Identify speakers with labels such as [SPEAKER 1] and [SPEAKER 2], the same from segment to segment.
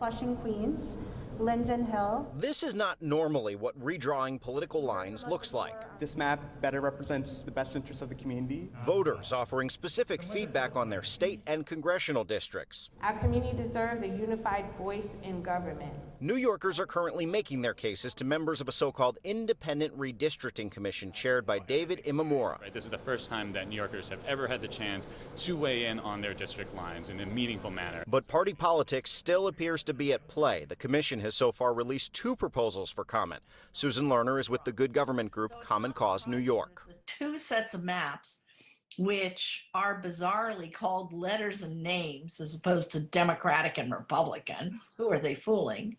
[SPEAKER 1] Flushing, Queens, Linden Hill.
[SPEAKER 2] This is not normally what redrawing political lines looks like.
[SPEAKER 3] This map better represents the best interests of the community.
[SPEAKER 2] Voters offering specific feedback on their state and congressional districts.
[SPEAKER 4] Our community deserves a unified voice in government.
[SPEAKER 2] New Yorkers are currently making their cases to members of a so-called independent redistricting commission chaired by David Imamura.
[SPEAKER 5] This is the first time that New Yorkers have ever had the chance to weigh in on their district lines in a meaningful manner.
[SPEAKER 2] But party politics still appears to be at play. The commission has so far released 2 proposals for comment. Susan Lerner is with the good government group Common Cause New York.
[SPEAKER 6] The 2 sets of maps, which are bizarrely called letters and names as opposed to Democratic and Republican, who are they fooling,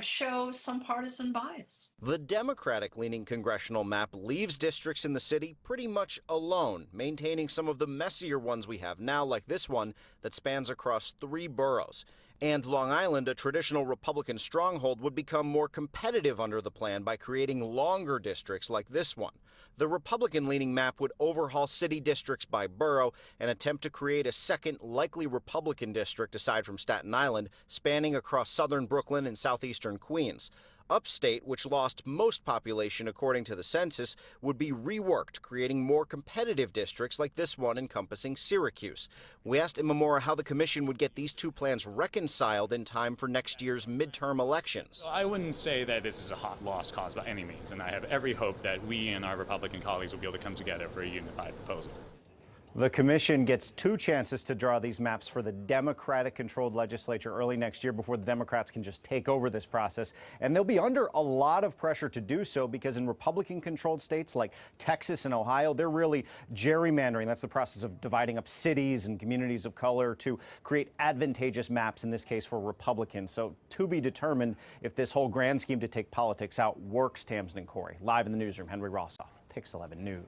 [SPEAKER 6] show some partisan bias.
[SPEAKER 2] The Democratic-leaning congressional map leaves districts in the city pretty much alone, maintaining some of the messier ones we have now, like this one that spans across 3 boroughs. And Long Island, a traditional Republican stronghold, would become more competitive under the plan by creating longer districts like this one. The Republican-leaning map would overhaul city districts by borough and attempt to create a second, likely Republican district aside from Staten Island, spanning across southern Brooklyn and southeastern Queens. Upstate, which lost most population according to the census, would be reworked, creating more competitive districts like this one encompassing Syracuse. We asked Imamura how the commission would get these 2 plans reconciled in time for next year's midterm elections.
[SPEAKER 5] I wouldn't say that this is a hot lost cause by any means, and I have every hope that we and our Republican colleagues will be able to come together for a unified proposal.
[SPEAKER 7] The commission gets 2 chances to draw these maps for the Democratic-controlled legislature early next year before the Democrats can just take over this process. And they'll be under a lot of pressure to do so because in Republican-controlled states like Texas and Ohio, they're really gerrymandering. That's the process of dividing up cities and communities of color to create advantageous maps, in this case for Republicans. So to be determined if this whole grand scheme to take politics out works. Tamsin and Corey. Live in the newsroom, Henry Rossoff, Pix 11 News.